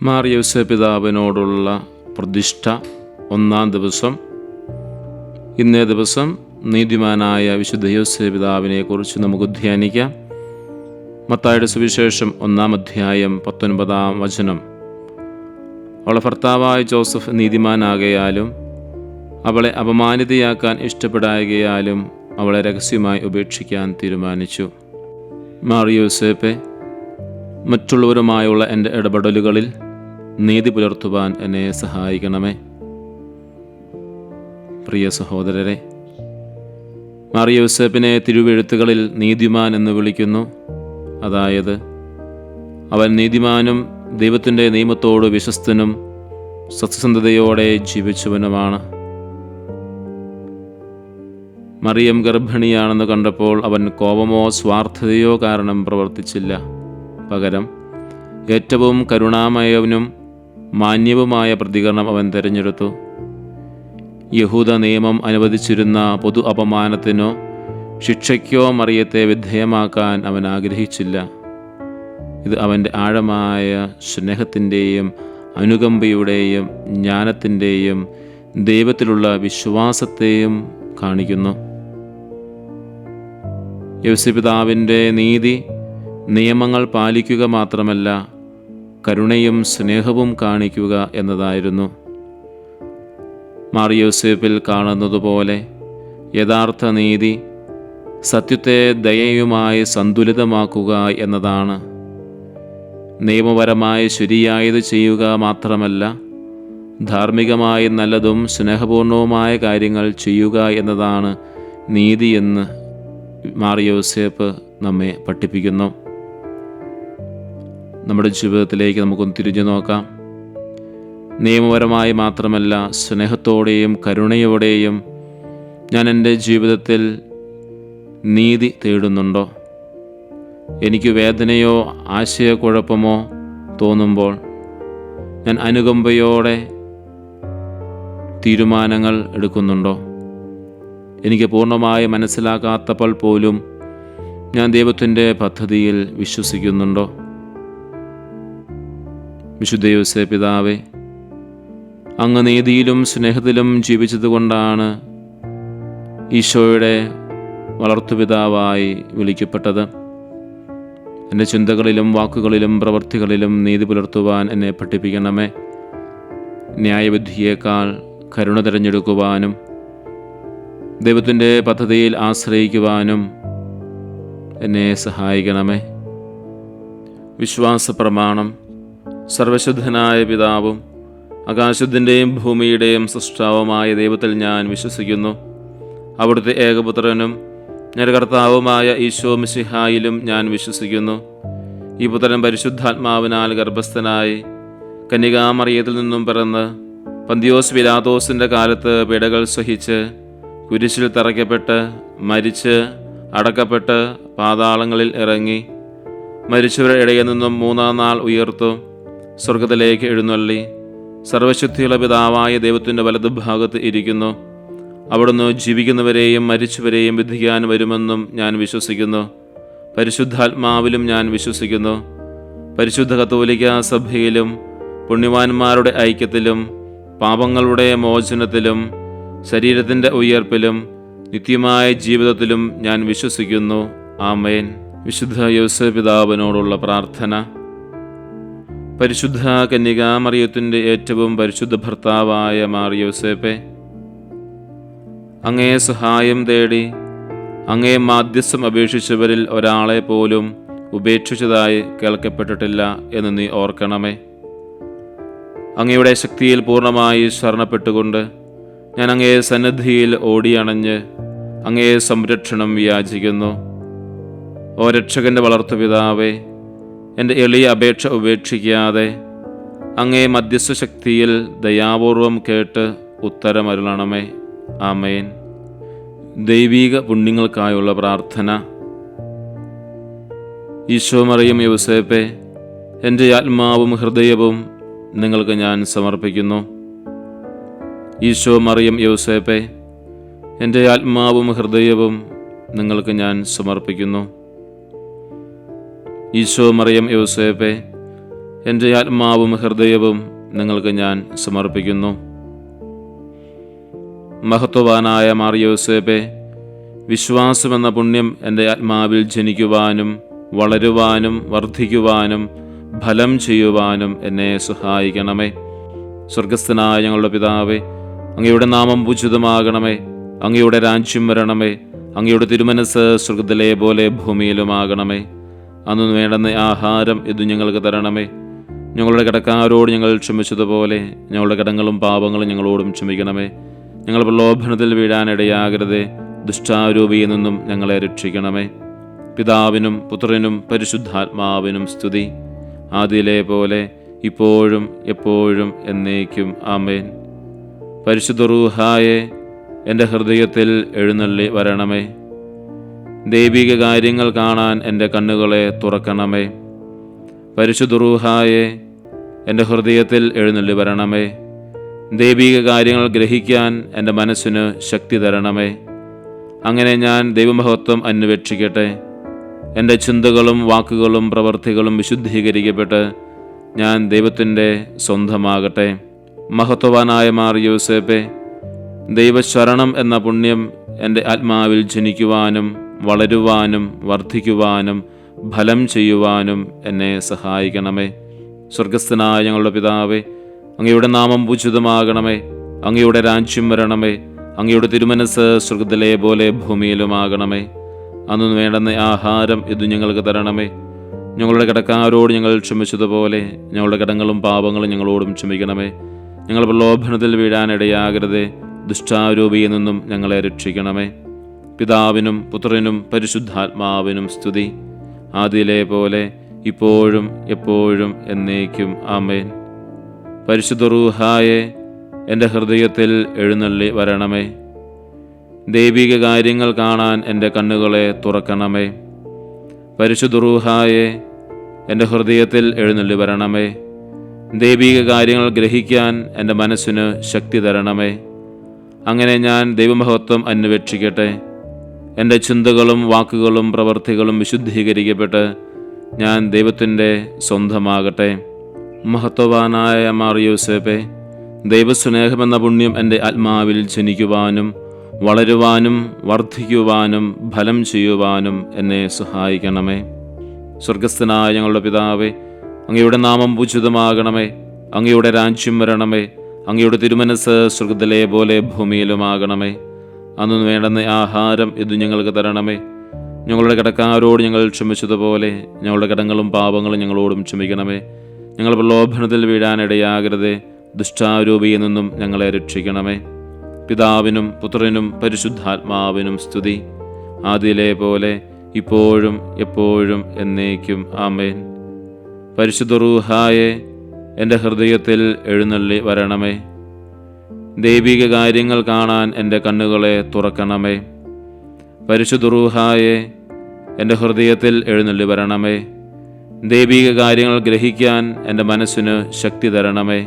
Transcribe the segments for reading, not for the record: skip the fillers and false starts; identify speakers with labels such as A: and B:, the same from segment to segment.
A: മാർ യൗസേപ്പ് പിതാവിനോടുള്ള പ്രതിഷ്ഠ ഒന്നാം ദിവസം. ഇന്നേ ദിവസം നീതിമാനായ വിശുദ്ധ യൗസേപ്പ് പിതാവിനെക്കുറിച്ച് നമുക്ക് ധ്യാനിക്കാം. മത്തായിയുടെ സുവിശേഷം 1-ാം അധ്യായം 19-ാം വചനം. അവളുടെ ഭർത്താവായ ജോസഫ് നീതിമാനാകയാലും അവളെ അപമാനിതയാക്കാൻ ഇഷ്ടപ്പെടായകയാലും അവളെ രഹസ്യമായി ഉപേക്ഷിക്കാൻ തീരുമാനിച്ചു. മാർ യൗസേപ്പെ, മറ്റുള്ളവരുമായുള്ള എൻ്റെ ഇടപെടലുകളിൽ നീതി പുലർത്തുവാൻ എന്നെ സഹായിക്കണമേ. പ്രിയ സഹോദരരെ, മാർ യൗസേപ്പിനെ തിരുവെഴുത്തുകളിൽ നീതിമാൻ എന്ന് വിളിക്കുന്നു. അതായത് അവൻ നീതിമാനും ദൈവത്തിൻ്റെ നിയമത്തോട് വിശ്വസ്തനും സത്യസന്ധതയോടെ ജീവിച്ചവനുമാണ്. മറിയം ഗർഭിണിയാണെന്ന് കണ്ടപ്പോൾ അവൻ കോപമോ സ്വാർത്ഥതയോ കാരണം പ്രവർത്തിച്ചില്ല. പകരം ഏറ്റവും കരുണാമയവനും മാന്യവുമായ പ്രതികരണം അവൻ തിരഞ്ഞെടുത്തു. യഹൂദ നിയമം അനുവദിച്ചിരുന്ന പൊതു അപമാനത്തിനോ ശിക്ഷയ്ക്കോ മറിയത്തെ വിധേയമാക്കാൻ അവൻ ആഗ്രഹിച്ചില്ല. ഇത് അവൻ്റെ ആഴമായ സ്നേഹത്തിൻ്റെയും അനുകമ്പയുടെയും ജ്ഞാനത്തിൻ്റെയും ദൈവത്തിലുള്ള വിശ്വാസത്തെയും കാണിക്കുന്നു. യൗസേപ്പ് പിതാവിൻ്റെ നീതി നിയമങ്ങൾ പാലിക്കുക മാത്രമല്ല, കരുണയും സ്നേഹവും കാണിക്കുക എന്നതായിരുന്നു. മാർ യൗസേപ്പിൽ കാണുന്നതുപോലെ യഥാർത്ഥ നീതി സത്യത്തെ ദയയുമായി സന്തുലിതമാക്കുക എന്നതാണ്. നിയമപരമായി ശരിയായത് ചെയ്യുക മാത്രമല്ല, ധാർമ്മികമായി നല്ലതും സ്നേഹപൂർണവുമായ കാര്യങ്ങൾ ചെയ്യുക എന്നതാണ് നീതിയെന്ന് മാർ യൗസേപ്പ് നമ്മെ പഠിപ്പിക്കുന്നു. നമ്മുടെ ജീവിതത്തിലേക്ക് നമുക്കൊന്ന് തിരിഞ്ഞു നോക്കാം. നിയമപരമായി മാത്രമല്ല, സ്നേഹത്തോടെയും കരുണയോടെയും ഞാൻ എൻ്റെ ജീവിതത്തിൽ നീതി തേടുന്നുണ്ടോ? എനിക്ക് വേദനയോ ആശയക്കുഴപ്പമോ തോന്നുമ്പോൾ ഞാൻ അനുകമ്പയോടെ തീരുമാനങ്ങൾ എടുക്കുന്നുണ്ടോ? എനിക്ക് പൂർണ്ണമായി മനസ്സിലാക്കാത്തപ്പോൾ പോലും ഞാൻ ദൈവത്തിൻ്റെ പദ്ധതിയിൽ വിശ്വസിക്കുന്നുണ്ടോ? വിശുദ്ധ യൗസേപ്പ് പിതാവേ, അങ്ങ് നീതിയിലും സ്നേഹത്തിലും ജീവിച്ചതുകൊണ്ടാണ് ഈശോയുടെ വളർത്തുപിതാവായി വിളിക്കപ്പെട്ടത്. എൻ്റെ ചിന്തകളിലും വാക്കുകളിലും പ്രവൃത്തികളിലും നീതി പുലർത്തുവാൻ എന്നെ പഠിപ്പിക്കണമേ. ന്യായവിധിയേക്കാൾ കരുണ തിരഞ്ഞെടുക്കുവാനും ദൈവത്തിൻ്റെ പദ്ധതിയിൽ ആശ്രയിക്കുവാനും എന്നെ സഹായിക്കണമേ. വിശ്വാസ പ്രമാണം. സർവശുദ്ധനായ പിതാവും ആകാശത്തിൻ്റെയും ഭൂമിയുടെയും സൃഷ്ടാവുമായ ദൈവത്തിൽ ഞാൻ വിശ്വസിക്കുന്നു. അവിടുത്തെ ഏകപുത്രനും ഞങ്ങളുടെ കർത്താവുമായ ഈശോ മിശിഹായിലും ഞാൻ വിശ്വസിക്കുന്നു. ഈ പുത്രൻ പരിശുദ്ധാത്മാവിനാൽ ഗർഭസ്ഥനായി കന്യകാമറിയത്തിൽ നിന്നും പിറന്ന് പന്തിയോസ് പിലാത്തോസിൻ്റെ കാലത്ത് പീഡകൾ സഹിച്ച് കുരിശിൽ തറയ്ക്കപ്പെട്ട് മരിച്ച് അടക്കപ്പെട്ട് പാതാളങ്ങളിൽ ഇറങ്ങി മരിച്ചവരുടെ ഇടയിൽ നിന്നും 3-ാം നാൾ ഉയർത്തു സ്വർഗത്തിലേക്ക് എഴുന്നള്ളി സർവശക്തിയുള്ള പിതാവായ ദൈവത്തിൻ്റെ വലതുഭാഗത്ത് ഇരിക്കുന്നു. അവിടുന്ന് ജീവിക്കുന്നവരെയും മരിച്ചവരെയും വിധിക്കാൻ വരുമെന്നും ഞാൻ വിശ്വസിക്കുന്നു. പരിശുദ്ധാത്മാവിലും ഞാൻ വിശ്വസിക്കുന്നു. പരിശുദ്ധ കത്തോലിക്ക സഭയിലും പുണ്യവാന്മാരുടെ ഐക്യത്തിലും പാപങ്ങളുടെ മോചനത്തിലും ശരീരത്തിൻ്റെ ഉയർപ്പിലും നിത്യമായ ജീവിതത്തിലും ഞാൻ വിശ്വസിക്കുന്നു. ആമേൻ. വിശുദ്ധ യൗസേപ്പ് പിതാവിനോടുള്ള പ്രാർത്ഥന. പരിശുദ്ധ കന്യകാമറിയത്തിൻ്റെ ഏറ്റവും പരിശുദ്ധ ഭർത്താവായ മാർ യൗസേപ്പെ, അങ്ങേ സഹായം തേടി അങ്ങേ മാധ്യസ്ഥം അപേക്ഷിച്ചവരിൽ ഒരാളെ പോലും ഉപേക്ഷിച്ചതായി കേൾക്കപ്പെട്ടിട്ടില്ല എന്ന് നീ ഓർക്കണമേ. അങ്ങയുടെ ശക്തിയിൽ പൂർണ്ണമായി ശരണപ്പെട്ടുകൊണ്ട് ഞാൻ അങ്ങേ സന്നിധിയിൽ ഓടിയണഞ്ഞ് അങ്ങേ സംരക്ഷണം യാചിക്കുന്നു. ഓ രക്ഷകൻ്റെ വളർത്തുപിതാവേ, എൻ്റെ എളിയ അപേക്ഷ ഉപേക്ഷിക്കാതെ അങ്ങേ മധ്യസ്ഥ ശക്തിയിൽ ദയാപൂർവം കേട്ട് ഉത്തരമരുളണമേ. ആമേൻ. ദൈവീക പുണ്യങ്ങൾക്കായുള്ള പ്രാർത്ഥന. ഈശോ മറിയം യൗസേപ്പെ, എൻ്റെ ആത്മാവും ഹൃദയവും നിങ്ങൾക്ക് ഞാൻ സമർപ്പിക്കുന്നു. ഈശോ മറിയം യൗസേപ്പെ, എൻ്റെ ആത്മാവും ഹൃദയവും നിങ്ങൾക്ക് ഞാൻ സമർപ്പിക്കുന്നു. ഈശോ മറിയം യൗസേപ്പെ, എൻ്റെ ആത്മാവും ഹൃദയവും നിങ്ങൾക്ക് ഞാൻ സമർപ്പിക്കുന്നു. മഹത്വവാനായ മാർ യോസേപ്പേ, വിശ്വാസമെന്ന പുണ്യം എൻ്റെ ആത്മാവിൽ ജനിക്കുവാനും വളരുവാനും വർദ്ധിക്കുവാനും ഫലം ചെയ്യുവാനും എന്നെ സഹായിക്കണമേ. സ്വർഗസ്ഥനായ ഞങ്ങളുടെ പിതാവേ, അങ്ങയുടെ നാമം പൂജിതമാകണമേ. അങ്ങയുടെ രാജ്യം വരണമേ. അങ്ങയുടെ തിരുമനസ് സ്വർഗത്തിലെ പോലെ ഭൂമിയിലുമാകണമേ. അന്നു വേണ്ടുന്ന ആഹാരം ഇത് ഞങ്ങൾക്ക് തരണമേ. ഞങ്ങളുടെ കടക്കാരോട് ഞങ്ങൾ ക്ഷമിച്ചതുപോലെ ഞങ്ങളുടെ കടങ്ങളും പാപങ്ങളും ഞങ്ങളോടും ക്ഷമിക്കണമേ. ഞങ്ങൾ പ്രലോഭനത്തിൽ വീഴാനിടയാകരുതേ. ദുഷ്ടാരൂപിയിൽ നിന്നും ഞങ്ങളെ രക്ഷിക്കണമേ. പിതാവിനും പുത്രനും പരിശുദ്ധാത്മാവിനും സ്തുതി, ആദിയിലെ പോലെ ഇപ്പോഴും എപ്പോഴും എന്നേക്കും ആമേൻ. പരിശുദ്ധ റൂഹായെ, എൻ്റെ ഹൃദയത്തിൽ എഴുന്നള്ളി വരണമേ. ദൈവിക കാര്യങ്ങൾ കാണാൻ എൻ്റെ കണ്ണുകളെ തുറക്കണമേ. പരിശുദ്ധ റൂഹായെ, എൻ്റെ ഹൃദയത്തിൽ എഴുന്നള്ളി വരണമേ. ദൈവിക കാര്യങ്ങൾ ഗ്രഹിക്കാൻ എൻ്റെ മനസ്സിന് ശക്തി തരണമേ. അങ്ങനെ ഞാൻ ദൈവമഹത്വം അന്വേഷിക്കട്ടെ. എൻ്റെ ചിന്തകളും വാക്കുകളും പ്രവർത്തികളും വിശുദ്ധീകരിക്കപ്പെട്ട് ഞാൻ ദൈവത്തിൻ്റെ സ്വന്തമാകട്ടെ. മഹത്വവാനായ മാർ യോസേപ്പേ, ദൈവശരണം എന്ന പുണ്യം എൻ്റെ ആത്മാവിൽ ജനിക്കുവാനും വളരുവാനും വർദ്ധിക്കുവാനും ഫലം ചെയ്യുവാനും എന്നെ സഹായിക്കണമേ. സ്വർഗസ്ഥനായ ഞങ്ങളുടെ പിതാവേ, അങ്ങയുടെ നാമം പൂജിതമാകണമേ. അങ്ങയുടെ രാജ്യം വരണമേ. അങ്ങയുടെ തിരുമനസ് സ്വർഗത്തിലെ പോലെ ഭൂമിയിലുമാകണമേ. അന്നു വേണ്ടുന്ന ആഹാരം ഇത് ഞങ്ങൾക്ക് തരണമേ. ഞങ്ങളുടെ കടക്കാരോട് ഞങ്ങൾ ക്ഷമിച്ചതുപോലെ ഞങ്ങളുടെ കടങ്ങളും പാപങ്ങളും ഞങ്ങളോടും ക്ഷമിക്കണമേ. ഞങ്ങൾ പ്രലോഭനത്തിൽ വീഴാനിടയാകരുതേ. ദുഷ്ടാരൂപിയിൽ നിന്നും ഞങ്ങളെ രക്ഷിക്കണമേ. പിതാവിനും പുത്രനും പരിശുദ്ധാത്മാവിനും സ്തുതി, ആദിയിലെ പോലെ ഇപ്പോഴും എപ്പോഴും എന്നേക്കും ആമേൻ. പരിശുദ്ധ റൂഹായെ, എൻ്റെ ഹൃദയത്തിൽ എഴുന്നള്ളി വരണമേ. ദൈവിക കാര്യങ്ങൾ കാണാൻ എൻ്റെ കണ്ണുകളെ തുറക്കണമേ. പരിശുദ്ധ റൂഹായെ, എൻ്റെ ഹൃദയത്തിൽ എഴുന്നള്ളി വരണമേ. ദൈവിക കാര്യങ്ങൾ ഗ്രഹിക്കാൻ എൻ്റെ മനസ്സിന് ശക്തി തരണമേ. അങ്ങനെ ഞാൻ ദൈവമഹത്വം അന്വേഷിക്കട്ടെ. എൻ്റെ ചിന്തകളും വാക്കുകളും പ്രവർത്തികളും വിശുദ്ധീകരിക്കപ്പെട്ട് ഞാൻ ദൈവത്തിൻ്റെ സ്വന്തമാകട്ടെ. മഹത്വവാനായ മാർ യോസേപ്പേ, ദൈവസ്നേഹമെന്ന പുണ്യം എൻ്റെ ആത്മാവിൽ ജനിക്കുവാനും വളരുവാനും വർദ്ധിക്കുവാനും ഫലം ചെയ്യുവാനും എന്നെ സഹായിക്കണമേ. സ്വർഗസ്ഥനായ ഞങ്ങളുടെ പിതാവേ, അങ്ങയുടെ നാമം പൂജിതമാകണമേ. അങ്ങയുടെ രാജ്യം വരണമേ. അങ്ങയുടെ തിരുമനസ് സ്വർഗത്തിലെ പോലെ ഭൂമിയിലുമാകണമേ. അന്നു വേണ്ടുന്ന ആഹാരം ഇത് ഞങ്ങൾക്ക് തരണമേ. ഞങ്ങളുടെ കടക്കാരോട് ഞങ്ങൾ ക്ഷമിച്ചതുപോലെ ഞങ്ങളുടെ കടങ്ങളും പാപങ്ങളും ഞങ്ങളോടും ക്ഷമിക്കണമേ. ഞങ്ങൾ പ്രലോഭനത്തിൽ വീഴാനിടയാകരുതേ. ദുഷ്ടാരൂപിയിൽ നിന്നും ഞങ്ങളെ രക്ഷിക്കണമേ. പിതാവിനും പുത്രനും പരിശുദ്ധാത്മാവിനും സ്തുതി, ആദിയിലെ പോലെ ഇപ്പോഴും എപ്പോഴും എന്നേക്കും ആമേൻ. പരിശുദ്ധ റൂഹായെ, എൻ്റെ ഹൃദയത്തിൽ എഴുന്നള്ളി വരണമേ. ദൈവിക കാര്യങ്ങൾ കാണാൻ എൻ്റെ കണ്ണുകളെ തുറക്കണമേ. പരിശുദ്ധ റൂഹായെ, എൻ്റെ ഹൃദയത്തിൽ എഴുന്നള്ളി വരണമേ. ദൈവിക കാര്യങ്ങൾ ഗ്രഹിക്കാൻ എൻ്റെ മനസ്സിന് ശക്തി തരണമേ.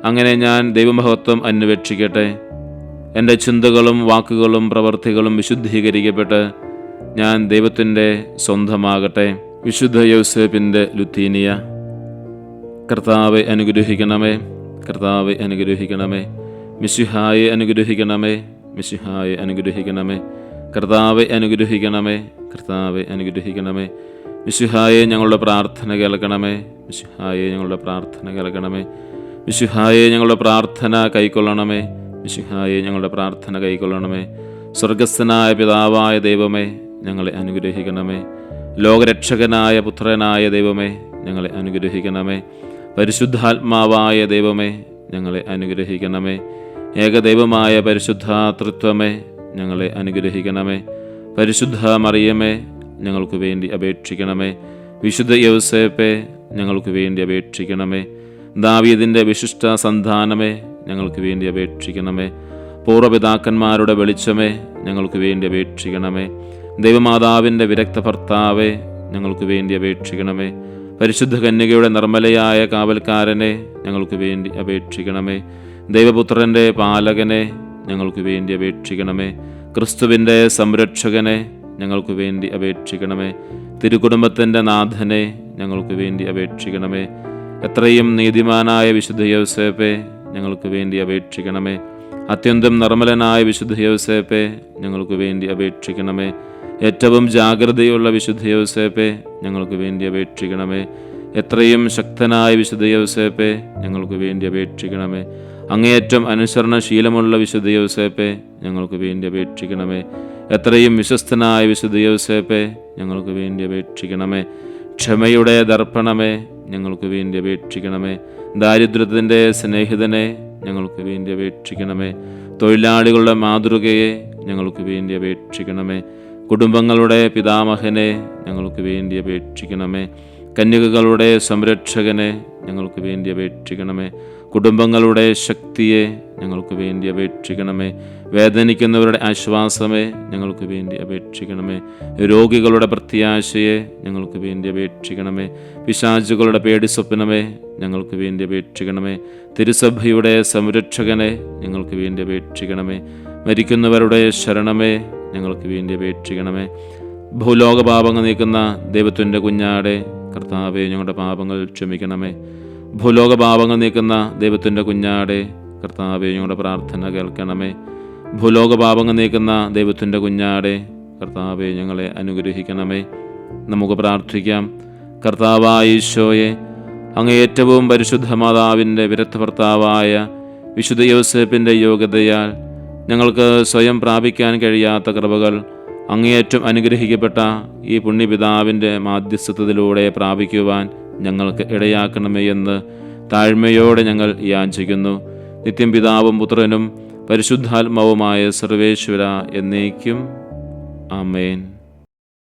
A: അങ്ങനെ ഞാൻ ദൈവമഹത്വം അന്വേഷിക്കട്ടെ. എൻ്റെ ചിന്തകളും വാക്കുകളും പ്രവർത്തികളും വിശുദ്ധീകരിക്കപ്പെട്ട് ഞാൻ ദൈവത്തിൻ്റെ സ്വന്തമാകട്ടെ. വിശുദ്ധ യോസേപ്പിൻ്റെ ലുത്തീനിയ. കർത്താവെ അനുഗ്രഹിക്കണമേ. കർത്താവെ അനുഗ്രഹിക്കണമേ. മിശിഹായെ അനുഗ്രഹിക്കണമേ. മിശിഹായെ അനുഗ്രഹിക്കണമേ. കർത്താവെ അനുഗ്രഹിക്കണമേ. കർത്താവെ അനുഗ്രഹിക്കണമേ. മിശിഹായെ ഞങ്ങളുടെ പ്രാർത്ഥന കേൾക്കണമേ. മിശിഹായെ ഞങ്ങളുടെ പ്രാർത്ഥന കേൾക്കണമേ. മിശിഹായെ ഞങ്ങളുടെ പ്രാർത്ഥന കൈക്കൊള്ളണമേ. മിശിഹായെ ഞങ്ങളുടെ പ്രാർത്ഥന കൈക്കൊള്ളണമേ. സ്വർഗസ്ഥനായ പിതാവായ ദൈവമേ, ഞങ്ങളെ അനുഗ്രഹിക്കണമേ. ലോകരക്ഷകനായ പുത്രനായ ദൈവമേ, ഞങ്ങളെ അനുഗ്രഹിക്കണമേ. പരിശുദ്ധാത്മാവായ ദൈവമേ, ഞങ്ങളെ അനുഗ്രഹിക്കണമേ. ഏകദൈവമായ പരിശുദ്ധ തൃത്വമേ, ഞങ്ങളെ അനുഗ്രഹിക്കണമേ. പരിശുദ്ധ മറിയമേ, ഞങ്ങൾക്ക് വേണ്ടി അപേക്ഷിക്കണമേ. വിശുദ്ധ യൗസേപ്പേ, ഞങ്ങൾക്ക് വേണ്ടി അപേക്ഷിക്കണമേ. ദാവീദിൻ്റെ വിശിഷ്ട സന്താനമേ, ഞങ്ങൾക്ക് വേണ്ടി അപേക്ഷിക്കണമേ. പൂർവ്വപിതാക്കന്മാരുടെ വെളിച്ചമേ, ഞങ്ങൾക്ക് വേണ്ടി അപേക്ഷിക്കണമേ. ദൈവമാതാവിൻ്റെ വിരക്ത ഭർത്താവേ, ഞങ്ങൾക്ക് വേണ്ടി അപേക്ഷിക്കണമേ. പരിശുദ്ധ കന്യകയുടെ നിർമ്മലയായ കാവൽക്കാരനെ, ഞങ്ങൾക്ക് വേണ്ടി അപേക്ഷിക്കണമേ. ദൈവപുത്രൻ്റെ പാലകനെ, ഞങ്ങൾക്ക് വേണ്ടി അപേക്ഷിക്കണമേ. ക്രിസ്തുവിൻ്റെ സംരക്ഷകനെ, ഞങ്ങൾക്ക് വേണ്ടി അപേക്ഷിക്കണമേ. തിരുക്കുടുംബത്തിൻ്റെ നാഥനെ, ഞങ്ങൾക്ക് വേണ്ടി അപേക്ഷിക്കണമേ. എത്രയും നീതിമാനായ വിശുദ്ധ യൗസേപ്പെ, ഞങ്ങൾക്ക് വേണ്ടി അപേക്ഷിക്കണമേ. അത്യന്തം നിർമ്മലനായ വിശുദ്ധ യൗസേപ്പെ, ഞങ്ങൾക്ക് വേണ്ടി അപേക്ഷിക്കണമേ. ഏറ്റവും ജാഗ്രതയുള്ള വിശുദ്ധ യൗസേപ്പെ, ഞങ്ങൾക്ക് വേണ്ടി അപേക്ഷിക്കണമേ. എത്രയും ശക്തനായ വിശുദ്ധ യൗസേപ്പെ, ഞങ്ങൾക്ക് വേണ്ടി അപേക്ഷിക്കണമേ. അങ്ങേയറ്റം അനുസരണശീലമുള്ള വിശുദ്ധ യൗസേപ്പെ, ഞങ്ങൾക്ക് വേണ്ടി അപേക്ഷിക്കണമേ. എത്രയും വിശ്വസ്തനായ വിശുദ്ധ യൗസേപ്പെ, ഞങ്ങൾക്ക് വേണ്ടി അപേക്ഷിക്കണമേ. ക്ഷമയുടെ ദർപ്പണമേ, ഞങ്ങൾക്ക് വേണ്ടി അപേക്ഷിക്കണമേ. ദാരിദ്ര്യത്തിൻ്റെ സ്നേഹിതനെ, ഞങ്ങൾക്ക് വേണ്ടി അപേക്ഷിക്കണമേ. തൊഴിലാളികളുടെ മാതൃകയെ, ഞങ്ങൾക്ക് വേണ്ടി അപേക്ഷിക്കണമേ. കുടുംബങ്ങളുടെ പിതാമഹനെ, ഞങ്ങൾക്ക് വേണ്ടി അപേക്ഷിക്കണമേ. കന്യകകളുടെ സംരക്ഷകനെ, ഞങ്ങൾക്ക് വേണ്ടി അപേക്ഷിക്കണമേ. കുടുംബങ്ങളുടെ ശക്തിയെ, ഞങ്ങൾക്ക് വേണ്ടി അപേക്ഷിക്കണമേ. വേദനിക്കുന്നവരുടെ ആശ്വാസമേ, ഞങ്ങൾക്ക് വേണ്ടി അപേക്ഷിക്കണമേ. രോഗികളുടെ പ്രത്യാശയെ, ഞങ്ങൾക്ക് വേണ്ടി അപേക്ഷിക്കണമേ. പിശാചുകളുടെ പേടിസ്വപ്നമേ, ഞങ്ങൾക്ക് വേണ്ടി അപേക്ഷിക്കണമേ. തിരുസഭയുടെ സംരക്ഷകനെ, ഞങ്ങൾക്ക് വേണ്ടി അപേക്ഷിക്കണമേ. മരിക്കുന്നവരുടെ ശരണമേ, ഞങ്ങൾക്ക് വേണ്ടി അപേക്ഷിക്കണമേ. ഭൂലോക പാപങ്ങൾ നീക്കുന്ന ദൈവത്തിൻ്റെ കുഞ്ഞാടെ, കർത്താവെ, ഞങ്ങളുടെ പാപങ്ങൾ ക്ഷമിക്കണമേ. ഭൂലോക പാപങ്ങൾ നീക്കുന്ന ദൈവത്തിൻ്റെ കുഞ്ഞാടെ, കർത്താവെ, ഞങ്ങളുടെ പ്രാർത്ഥന കേൾക്കണമേ. ഭൂലോക പാപങ്ങൾ നീക്കുന്ന ദൈവത്തിൻ്റെ കുഞ്ഞാടെ, കർത്താവെ, ഞങ്ങളെ അനുഗ്രഹിക്കണമേ. നമുക്ക് പ്രാർത്ഥിക്കാം. കർത്താവായ ഈശോയെ, അങ്ങ് ഏറ്റവും പരിശുദ്ധ മാതാവിൻ്റെ വിരക്ത ഭർത്താവായ വിശുദ്ധ യൗസേപ്പിൻ്റെ യോഗ്യതയാൽ ഞങ്ങൾക്ക് സ്വയം പ്രാപിക്കാൻ കഴിയാത്ത കൃപകൾ അങ്ങേയറ്റം അനുഗ്രഹിക്കപ്പെട്ട ഈ പുണ്യപിതാവിൻ്റെ മാധ്യസ്ഥത്തിലൂടെ പ്രാപിക്കുവാൻ ഞങ്ങൾക്ക് ഇടയാക്കണമേ എന്ന് താഴ്മയോടെ ഞങ്ങൾ യാചിക്കുന്നു. നിത്യം പിതാവും പുത്രനും പരിശുദ്ധാത്മാവുമായ സർവേശ്വര എന്നേക്കും. ആമേൻ.